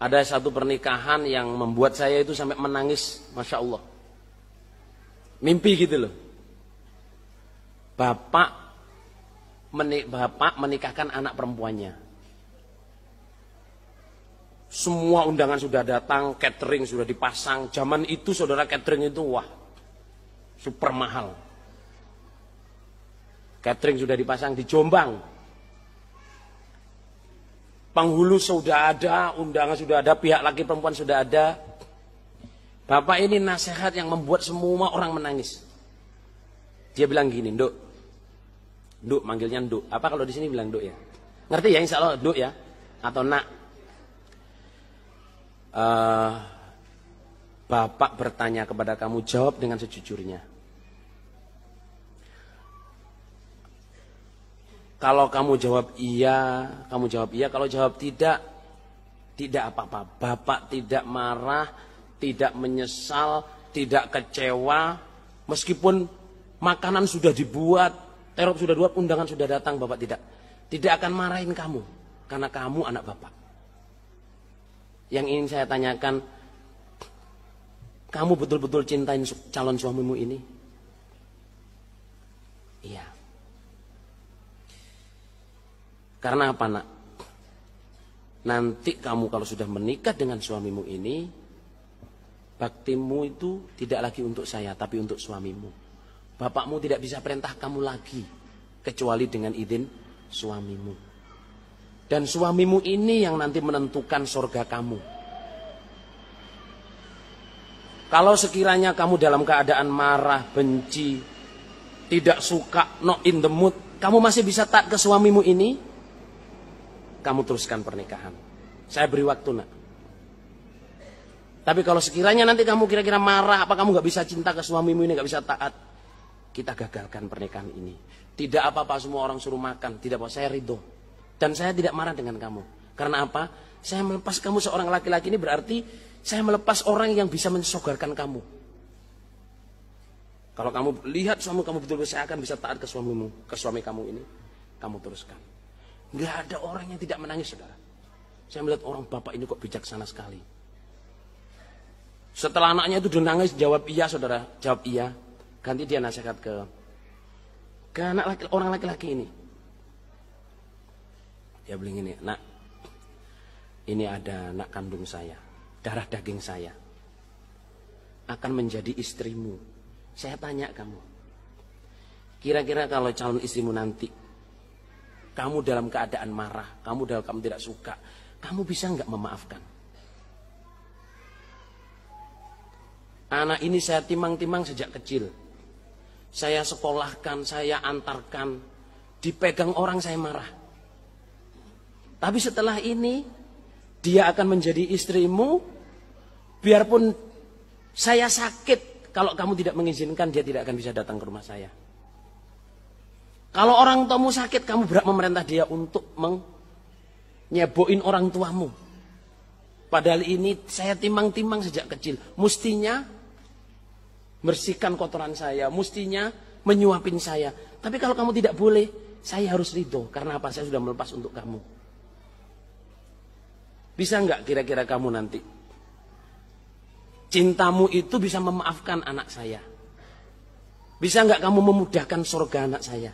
Ada satu pernikahan yang membuat saya itu sampai menangis, Masya Allah. Mimpi gitu loh. Bapak menikahkan anak perempuannya. Semua undangan sudah datang, catering sudah dipasang. Zaman itu saudara, catering itu wah, super mahal. Catering sudah dipasang di Jombang. Penghulu sudah ada, undangan sudah ada, pihak laki perempuan sudah ada. Bapak ini nasihat yang membuat semua orang menangis. Dia bilang gini, Nduk. Nduk, manggilnya Nduk. Apa kalau di sini bilang Nduk ya? Ngerti ya, insya Allah Nduk ya? Atau Nak. Bapak bertanya kepada kamu, jawab dengan sejujurnya. Kalau kamu jawab iya, kamu jawab iya. Kalau jawab tidak, tidak apa-apa. Bapak tidak marah, tidak menyesal, tidak kecewa. Meskipun makanan sudah dibuat, terop sudah dibuat, undangan sudah datang, Bapak tidak akan marahin kamu. Karena kamu anak Bapak. Yang ingin saya tanyakan, kamu betul-betul cintain calon suamimu ini? Iya. Karena apa, Nak? Nanti kamu kalau sudah menikah dengan suamimu ini, baktimu itu tidak lagi untuk saya, tapi untuk suamimu. Bapakmu tidak bisa perintah kamu lagi, kecuali dengan izin suamimu. Dan suamimu ini yang nanti menentukan surga kamu. Kalau sekiranya kamu dalam keadaan marah, benci, tidak suka, not in the mood, kamu masih bisa taat ke suamimu ini, kamu teruskan pernikahan. Saya beri waktu, Nak. Tapi kalau sekiranya nanti kamu kira-kira marah, apa kamu gak bisa cinta ke suamimu ini, gak bisa taat, kita gagalkan pernikahan ini. Tidak apa-apa semua orang suruh makan, tidak apa, saya ridho. Dan saya tidak marah dengan kamu. Karena apa? Saya melepas kamu seorang laki-laki ini berarti saya melepas orang yang bisa mensogarkan kamu. Kalau kamu lihat suami kamu betul-betul, saya akan bisa taat ke suamimu, ke suami kamu ini, kamu teruskan. Nggak ada orang yang tidak menangis, saudara. Saya melihat orang bapak ini kok bijaksana sekali. Setelah anaknya itu udah nangis, jawab iya, saudara, jawab iya. Ganti dia nasihat ke orang laki-laki ini. Dia bilang ini, Nak, ini ada anak kandung saya, darah daging saya, akan menjadi istrimu. Saya tanya kamu, kira-kira kalau calon istrimu nanti, kamu dalam keadaan marah, kamu tidak suka, kamu bisa nggak memaafkan? Anak ini saya timang-timang sejak kecil. Saya sekolahkan, saya antarkan, dipegang orang saya marah. Tapi setelah ini, dia akan menjadi istrimu, biarpun saya sakit, kalau kamu tidak mengizinkan, dia tidak akan bisa datang ke rumah saya. Kalau orang tuamu sakit, kamu berhak memerintah dia untuk nyeboin orang tuamu. Padahal ini saya timang-timang sejak kecil. Mestinya bersihkan kotoran saya, mestinya menyuapin saya. Tapi kalau kamu tidak boleh, saya harus ridho. Karena apa? Saya sudah melepas untuk kamu. Bisa nggak kira-kira kamu nanti? Cintamu itu bisa memaafkan anak saya. Bisa nggak kamu memudahkan surga anak saya?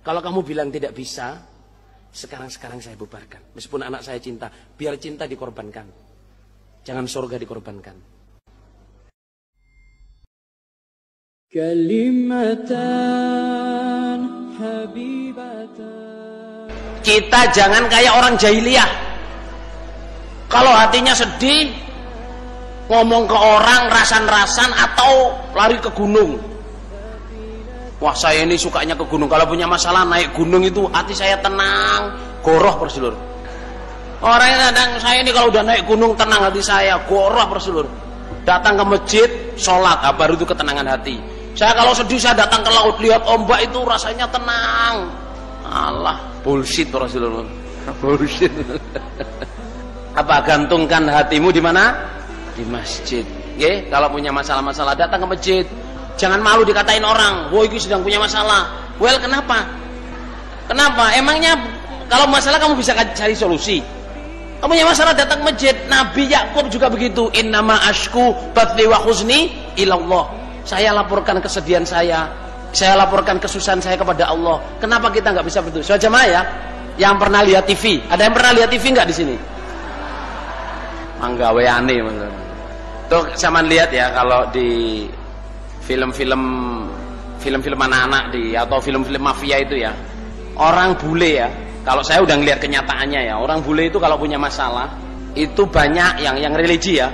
Kalau kamu bilang tidak bisa, sekarang saya bubarkan. Meskipun anak saya cinta, biar cinta dikorbankan. Jangan surga dikorbankan. Kalimatan habibatan. Kita jangan kayak orang jahiliyah. Kalau hatinya sedih, ngomong ke orang rasan-rasan atau lari ke gunung. Wah, saya ini sukanya ke gunung. Kalau punya masalah naik gunung itu hati saya tenang, goroh persilur. Orang kadang saya ini kalau udah naik gunung tenang hati saya, goroh persilur. Datang ke masjid, sholat, baru itu ketenangan hati. Saya kalau sedih saya datang ke laut, lihat ombak itu rasanya tenang. Allah, bullshit persilur. Bullshit. Apa gantungkan hatimu di mana? Di masjid. Oke, kalau punya masalah-masalah datang ke masjid. Jangan malu dikatain orang, wah ini sedang punya masalah. Well, kenapa? Kenapa? Emangnya kalau masalah kamu bisa cari solusi? Kamu punya masalah datang ke masjid. Nabi Yakub juga begitu. Innama ashku bathi wa huzni ilallah. Saya laporkan kesedihan saya laporkan kesusahan saya kepada Allah. Kenapa kita nggak bisa begitu? Soal jamaah ya, yang pernah lihat TV. Ada yang pernah lihat TV nggak di sini? Mangga weane maksudnya. Tuh sama lihat ya, kalau di film-film anak-anak atau film-film mafia itu ya, orang bule ya, kalau saya udah ngelihat kenyataannya ya, orang bule itu kalau punya masalah itu banyak yang religi ya,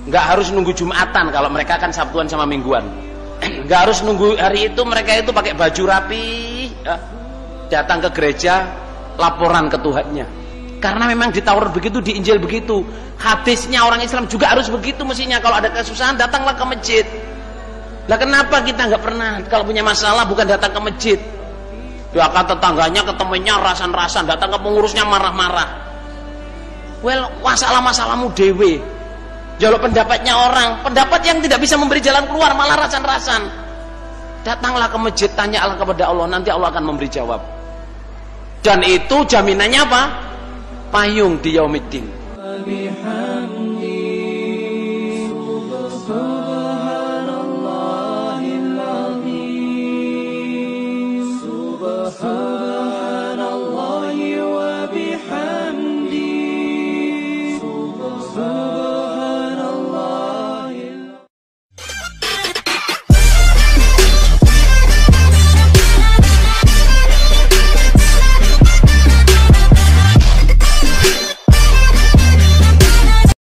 nggak harus nunggu Jumatan. Kalau mereka kan Sabtuan sama Mingguan, nggak harus nunggu hari itu. Mereka itu pakai baju rapi ya, datang ke gereja laporan ke Tuhannya, karena memang di Taurat begitu, di Injil begitu, hadisnya orang Islam juga harus begitu mestinya. Kalau ada kesusahan datanglah ke masjid. Lah kenapa kita nggak pernah kalau punya masalah bukan datang ke masjid? Doakan tetangganya, ketemunya rasan-rasan, datang ke pengurusnya marah-marah. Well, masalah-masalahmu dewe. Jaluk pendapatnya orang, pendapat yang tidak bisa memberi jalan keluar, malah rasan-rasan. Datanglah ke masjid, tanyalah kepada Allah, nanti Allah akan memberi jawab. Dan itu jaminannya apa? Payung di yaumiddin.